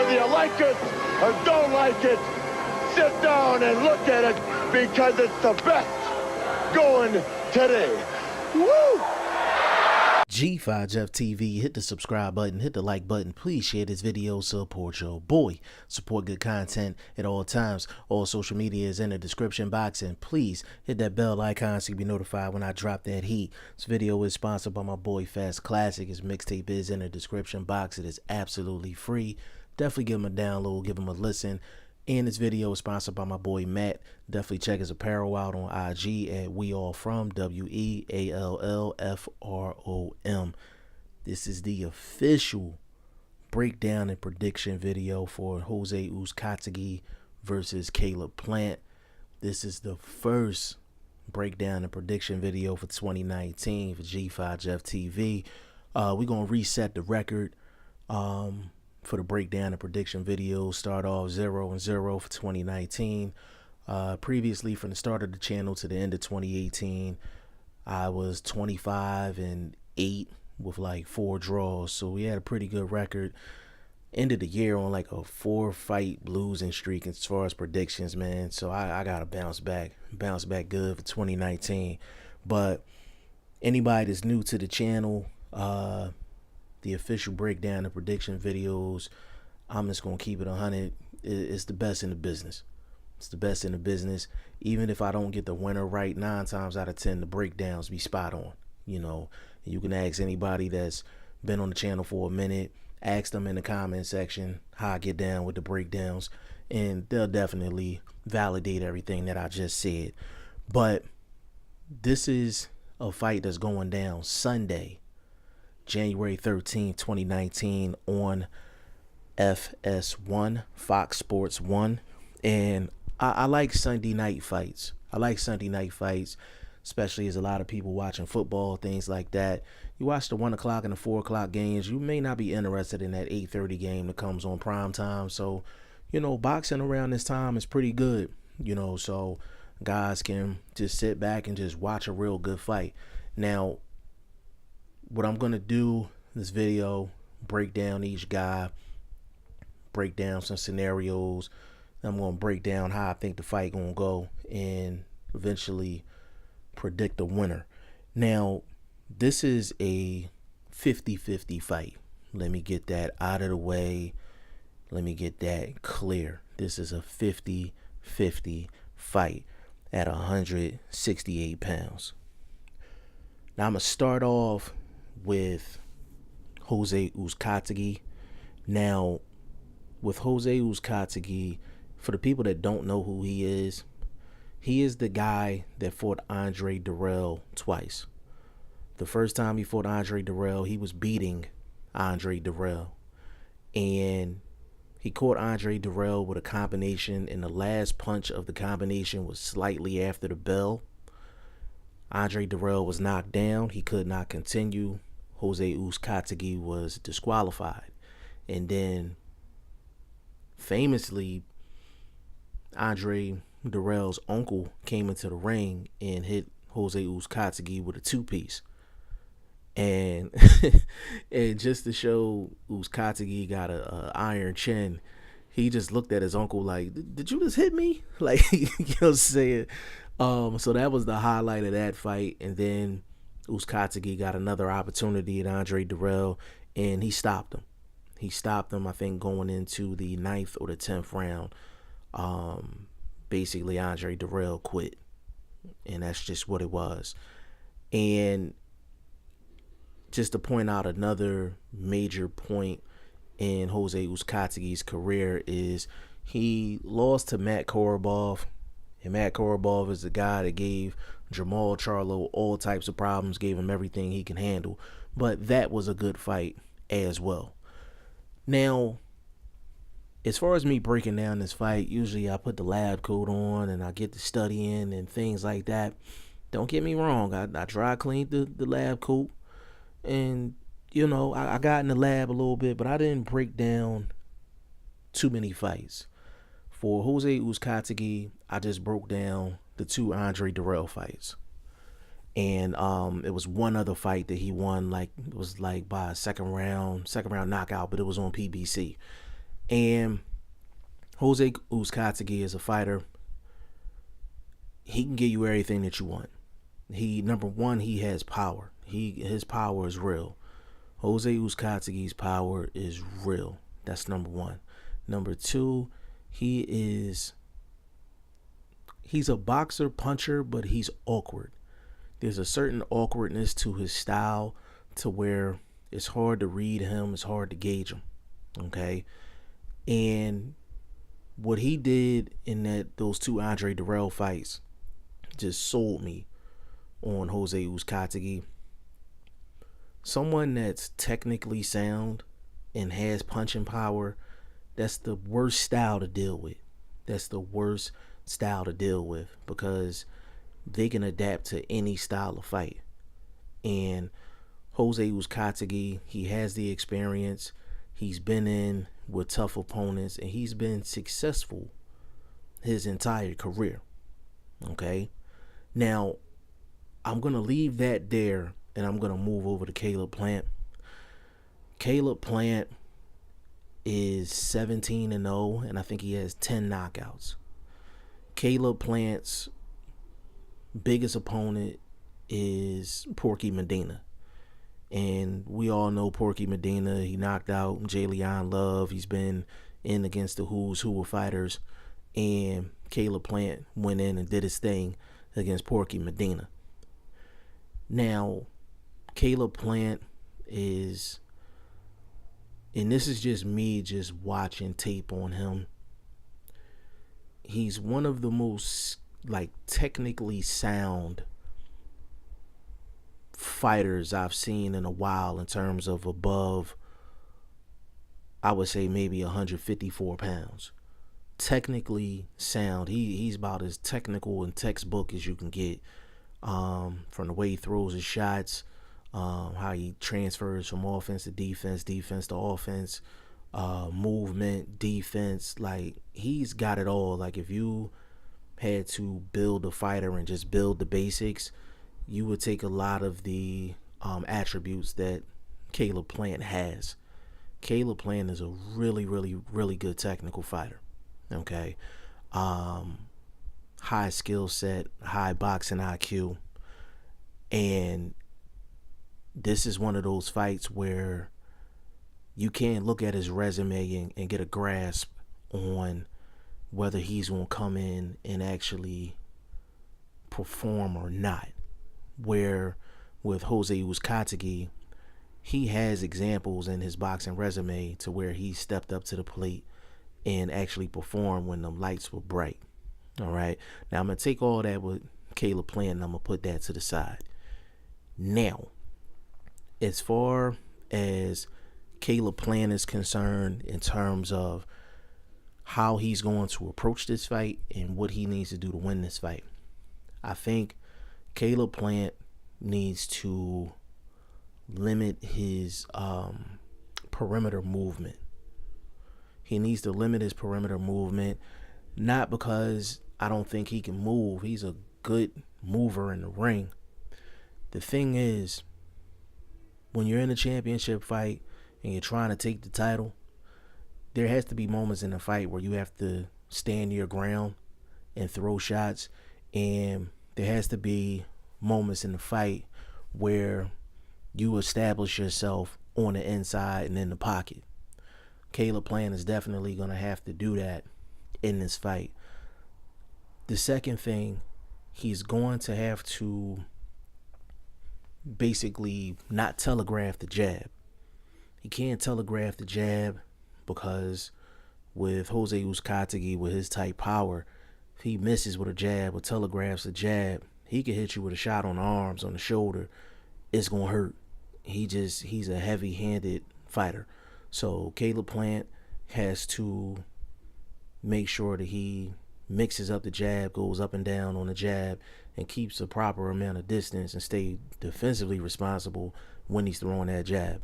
Whether you like it or don't like it, sit down and look at it because it's the best going today. Woo! G5 Jeff TV, hit the subscribe button, hit the like button. Please share this video, support your boy. Support good content at all times. All social media is in the description box, and please hit that bell icon so you be notified when I drop that heat. This video is sponsored by my boy Fast Classic. His mixtape is in the description box. It is absolutely free. Definitely give him a download, give him a listen. And this video is sponsored by my boy Matt. Definitely check his apparel out on IG at WeAllFrom, WeAllFrom. This is the official breakdown and prediction video for Jose Uzcategui versus Caleb Plant. This is the first breakdown and prediction video for 2019 for G5 Jeff TV. We're going to reset the record. For the breakdown and prediction videos, start off 0-0 for 2019. Previously, from the start of the channel to the end of 2018, I was 25-8 with like 4 draws. So we had a pretty good record. Ended the year on like a 4-fight losing streak as far as predictions, man. So I gotta bounce back good for 2019. But anybody that's new to the channel, the official breakdown and prediction videos, I'm just going to keep it 100. It's the best in the business. It's the best in the business. Even if I don't get the winner right, 9 times out of 10, the breakdowns be spot on. You know, you can ask anybody that's been on the channel for a minute, ask them in the comment section how I get down with the breakdowns, and they'll definitely validate everything that I just said. But this is a fight that's going down Sunday, January 13th, 2019 on FS1, Fox Sports 1. And I like Sunday night fights. Especially as a lot of people watching football, things like that. You watch the 1 o'clock and the 4 o'clock games, you may not be interested in that 8:30 game that comes on prime time. So, you know, boxing around this time is pretty good, you know, so guys can just sit back and just watch a real good fight. Now, what I'm going to do in this video, break down each guy, break down some scenarios. I'm going to break down how I think the fight going to go and eventually predict the winner. Now, this is a 50-50 fight. Let me get that out of the way. Let me get that clear. This is a 50-50 fight at 168 pounds. Now, I'm going to start off with Jose Uzcategui. Now, with Jose Uzcategui, for the people that don't know who he is the guy that fought Andre Dirrell twice. The first time he fought Andre Dirrell, he was beating Andre Dirrell. And he caught Andre Dirrell with a combination, and the last punch of the combination was slightly after the bell. Andre Dirrell was knocked down. He could not continue. Jose Uzcategui was disqualified. And then, famously, Andre Dirrell's uncle came into the ring and hit Jose Uzcategui with a 2-piece. And and just to show Uzcategui got a iron chin, he just looked at his uncle like, did you just hit me? Like, you know what I'm saying? So that was the highlight of that fight. And then Uzcategui got another opportunity at Andre Dirrell, and he stopped him. I think, going into the 9th or the 10th round. Basically, Andre Dirrell quit, and that's just what it was. And just to point out another major point in Jose Uzcategui's career is he lost to Matt Korobov. And Matt Korobov is the guy that gave Jamal Charlo all types of problems, gave him everything he can handle. But that was a good fight as well. Now, as far as me breaking down this fight, usually I put the lab coat on and I get to studying and things like that. Don't get me wrong, I dry cleaned the lab coat. And, you know, I got in the lab a little bit, but I didn't break down too many fights. For Jose Uzcategui, I just broke down the 2 Andre Dirrell fights. And it was one other fight that he won, like it was like by a second round knockout, but it was on PBC. And Jose Uzcategui is a fighter. He can give you everything that you want. Number one, he has power. His power is real. Jose Uzcategui's power is real. That's number one. Number two, he's a boxer puncher, but he's awkward. There's a certain awkwardness to his style to where it's hard to read him, it's hard to gauge him. Okay? And what he did in those two Andre Dirrell fights just sold me on Jose Uzcategui. Someone that's technically sound and has punching power, that's the worst style to deal with. That's the worst style to deal with because they can adapt to any style of fight. And Jose Uzcategui, he has the experience. He's been in with tough opponents and he's been successful his entire career. Okay? Now, I'm going to leave that there and I'm going to move over to Caleb Plant. Caleb Plant is 17-0 and I think he has 10 knockouts. Caleb Plant's biggest opponent is Porky Medina. And we all know Porky Medina. He knocked out Jalen Love. He's been in against the who's who of fighters. And Caleb Plant went in and did his thing against Porky Medina. Now, Caleb Plant is, and this is just me just watching tape on him, he's one of the most technically sound fighters I've seen in a while in terms of above, I would say maybe 154 pounds. Technically sound. He's about as technical and textbook as you can get, from the way he throws his shots, how he transfers from offense to defense, defense to offense, movement, defense. He's got it all. If you had to build a fighter and just build the basics, you would take a lot of the attributes that Caleb Plant has. Caleb Plant is a really, really, really good technical fighter. Okay. High skill set, high boxing IQ. And this is one of those fights where you can't look at his resume and get a grasp on whether he's going to come in and actually perform or not. Where with Jose Uzcategui, he has examples in his boxing resume to where he stepped up to the plate and actually performed when the lights were bright. All right. Now I'm going to take all that with Caleb Plant and I'm going to put that to the side. Now, as far as Caleb Plant is concerned in terms of how he's going to approach this fight and what he needs to do to win this fight, I think Caleb Plant needs to limit his perimeter movement. He needs to limit his perimeter movement, not because I don't think he can move. He's a good mover in the ring. The thing is, when you're in a championship fight and you're trying to take the title, there has to be moments in the fight where you have to stand your ground and throw shots, and there has to be moments in the fight where you establish yourself on the inside and in the pocket. Caleb Plant is definitely going to have to do that in this fight. The second thing, he's going to have to basically not telegraph the jab. He can't telegraph the jab because with Jose Uzcategui, with his type power, if he misses with a jab or telegraphs a jab, he can hit you with a shot on the arms, on the shoulder. It's going to hurt. He's a heavy-handed fighter. So Caleb Plant has to make sure that he mixes up the jab, goes up and down on the jab, and keeps a proper amount of distance and stay defensively responsible when he's throwing that jab.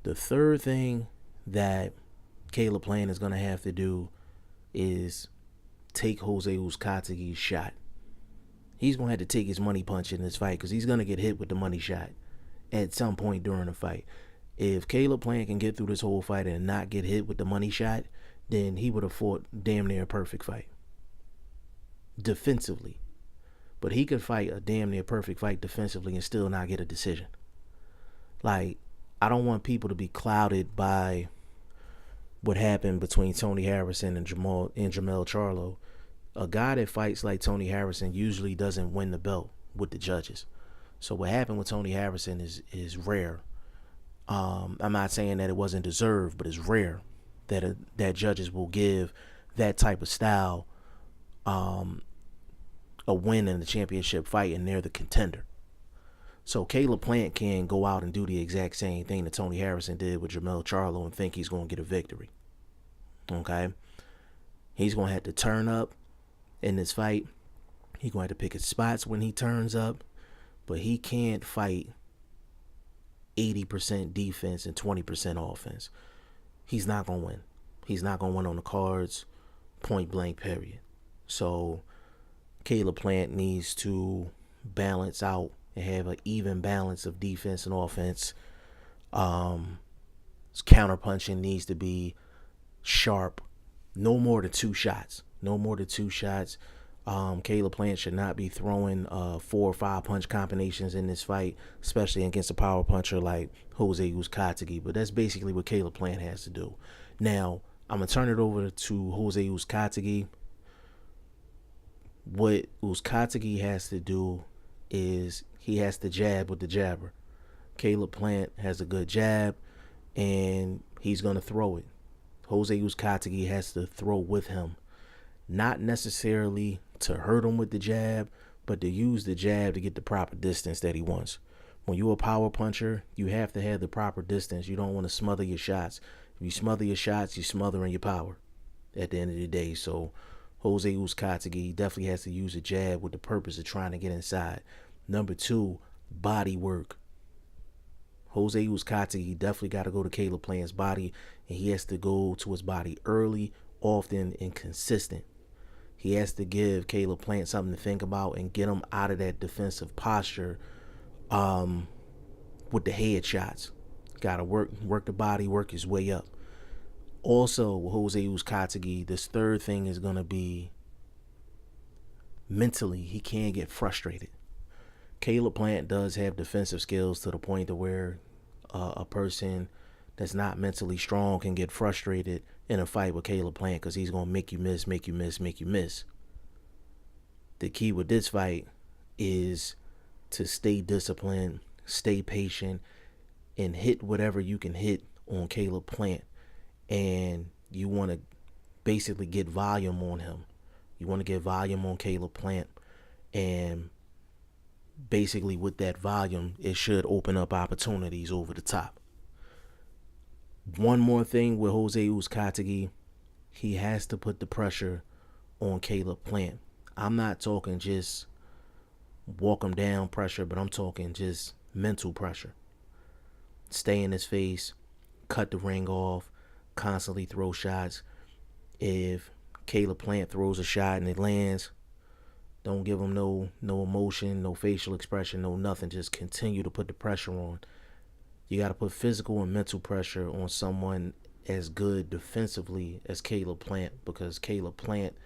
The third thing that Caleb Plant is going to have to do is take Jose Uzcategui's shot. He's going to have to take his money punch in this fight because he's going to get hit with the money shot at some point during the fight. If Caleb Plant can get through this whole fight and not get hit with the money shot, then he would have fought damn near a perfect fight defensively. But he could fight a damn near perfect fight defensively and still not get a decision. Like, I don't want people to be clouded by what happened between Tony Harrison and Jermell Charlo. A guy that fights like Tony Harrison usually doesn't win the belt with the judges. So what happened with Tony Harrison is rare. I'm not saying that it wasn't deserved, but it's rare that judges will give that type of style a win in the championship fight, and they're the contender. So Caleb Plant can go out and do the exact same thing that Tony Harrison did with Jermell Charlo and think he's going to get a victory. Okay? He's going to have to turn up in this fight. He's going to have to pick his spots when he turns up, but he can't fight 80% defense and 20% offense. He's not going to win. He's not going to win on the cards, point blank, period. So Caleb Plant needs to balance out and have an even balance of defense and offense. His counterpunching needs to be sharp. No more than 2 shots. No more than 2 shots. Caleb Plant should not be throwing 4 or 5 punch combinations in this fight, especially against a power puncher like Jose Uzcategui. But that's basically what Caleb Plant has to do. Now, I'm going to turn it over to Jose Uzcategui. What Uzcategui has to do is he has to jab with the jabber. Caleb Plant has a good jab, and he's going to throw it. Jose Uzcategui has to throw with him. Not necessarily to hurt him with the jab, but to use the jab to get the proper distance that he wants. When you're a power puncher, you have to have the proper distance. You don't want to smother your shots. If you smother your shots, you're smothering your power at the end of the day. So Jose Uzcategui definitely has to use a jab with the purpose of trying to get inside. Number 2, body work. Jose Uzcategui definitely got to go to Caleb Plant's body, and he has to go to his body early, often, and consistent. He has to give Caleb Plant something to think about and get him out of that defensive posture with the head shots. Got to work the body, work his way up. Also, with Jose Uzcategui, this third thing is going to be mentally. He can't get frustrated. Caleb Plant does have defensive skills to the point to where a person that's not mentally strong can get frustrated in a fight with Caleb Plant because he's going to make you miss. The key with this fight is to stay disciplined, stay patient, and hit whatever you can hit on Caleb Plant. And you want to basically get volume on him. You want to get volume on Caleb Plant. And basically with that volume, it should open up opportunities over the top. One more thing with Jose Uzcategui, he has to put the pressure on Caleb Plant. I'm not talking just walk him down pressure, but I'm talking just mental pressure. Stay in his face, cut the ring off, constantly throw shots. If Caleb Plant throws a shot and it lands, don't give him no emotion, no facial expression, no nothing. Just continue to put the pressure on. You got to put physical and mental pressure on someone as good defensively as Caleb Plant, because Caleb Plant,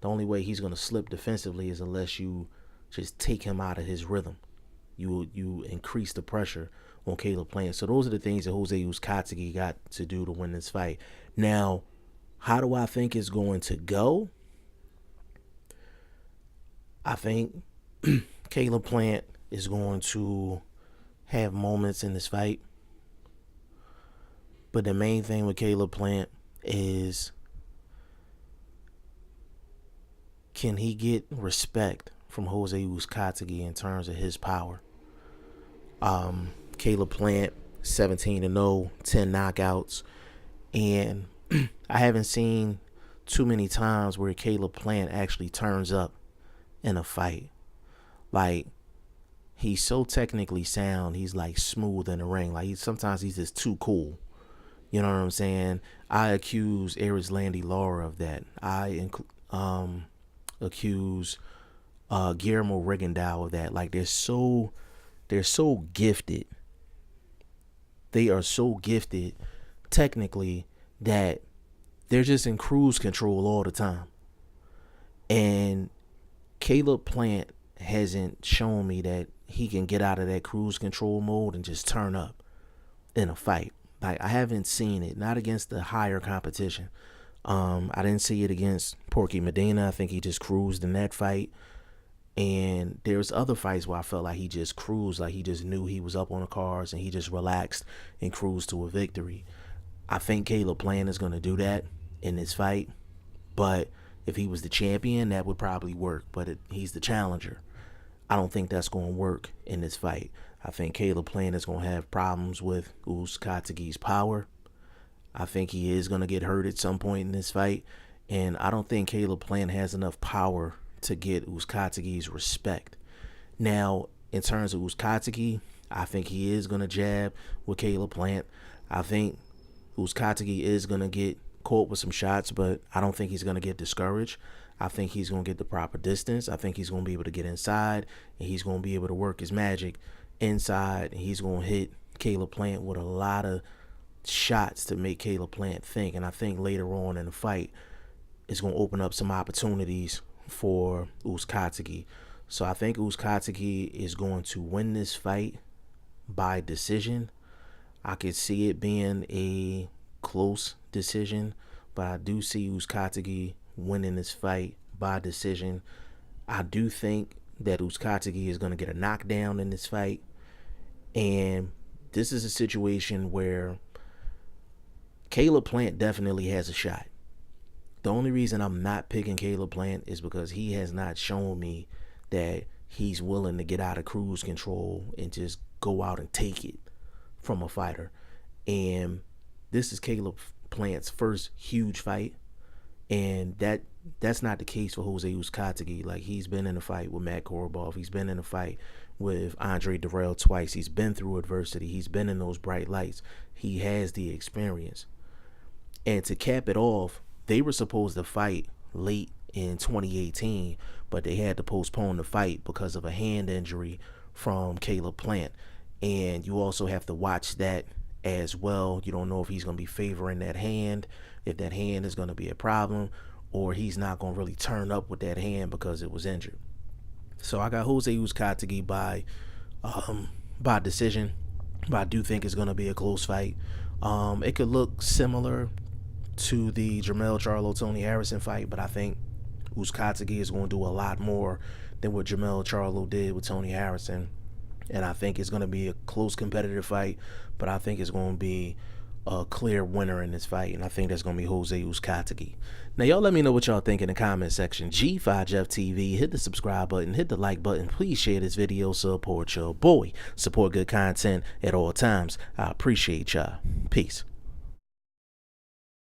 the only way he's going to slip defensively is unless you just take him out of his rhythm. You increase the pressure on Caleb Plant. So those are the things that Jose Uzcategui got to do to win this fight. Now, how do I think it's going to go? I think Caleb Plant is going to have moments in this fight. But the main thing with Caleb Plant is, can he get respect from Jose Uzcategui in terms of his power? Caleb Plant, 17-0, 10 knockouts. And I haven't seen too many times where Caleb Plant actually turns up in a fight. Like, he's so technically sound. He's like smooth in the ring. Like, sometimes he's just too cool. You know what I'm saying? I accuse Erislandy Lara of that. I accuse Guillermo Rigondeaux of that. Like, they're so gifted they are so gifted technically that they're just in cruise control all the time. And Caleb Plant hasn't shown me that he can get out of that cruise control mode and just turn up in a fight. Like, I haven't seen it, not against the higher competition. I didn't see it against Porky Medina. I think he just cruised in that fight. And there's other fights where I felt like he just cruised, like he just knew he was up on the cards and he just relaxed and cruised to a victory. I think Caleb Plant is going to do that in this fight. But if he was the champion, that would probably work. But he's the challenger. I don't think that's going to work in this fight. I think Caleb Plant is going to have problems with Uzcategui's power. I think he is going to get hurt at some point in this fight. And I don't think Caleb Plant has enough power to get Uzcategui's respect. Now, in terms of Uzcategui, I think he is going to jab with Caleb Plant. I think Uzcategui is going to get caught with some shots, but I don't think he's going to get discouraged. I think he's going to get the proper distance. I think he's going to be able to get inside, and he's going to be able to work his magic inside, and he's going to hit Caleb Plant with a lot of shots to make Caleb Plant think. And I think later on in the fight, it's going to open up some opportunities for Uzcategui. So I think Uzcategui is going to win this fight by decision. I could see it being a close decision, but I do see Uzcategui winning this fight by decision. I do think that Uzcategui is going to get a knockdown in this fight. And this is a situation where Caleb Plant definitely has a shot. The only reason I'm not picking Caleb Plant is because he has not shown me that he's willing to get out of cruise control and just go out and take it from a fighter. And this is Caleb Plant's first huge fight. And that's not the case for Jose Uzcategui. Like, he's been in a fight with Matt Korobov. He's been in a fight with Andre Dirrell twice. He's been through adversity. He's been in those bright lights. He has the experience. And to cap it off, they were supposed to fight late in 2018, but they had to postpone the fight because of a hand injury from Caleb Plant. And you also have to watch that as well. You don't know if he's going to be favoring that hand, if that hand is going to be a problem, or he's not going to really turn up with that hand because it was injured. So I got Jose Uzcategui by decision, but I do think it's going to be a close fight. It could look similar to the Jermell Charlo-Tony Harrison fight, but I think Uzcategui is going to do a lot more than what Jermell Charlo did with Tony Harrison. And I think it's going to be a close competitive fight, but I think it's going to be a clear winner in this fight, and I think that's going to be Jose Uzcategui. Now, y'all let me know what y'all think in the comment section. G5 Jeff TV, hit the subscribe button, hit the like button. Please share this video, support your boy. Support good content at all times. I appreciate y'all. Peace.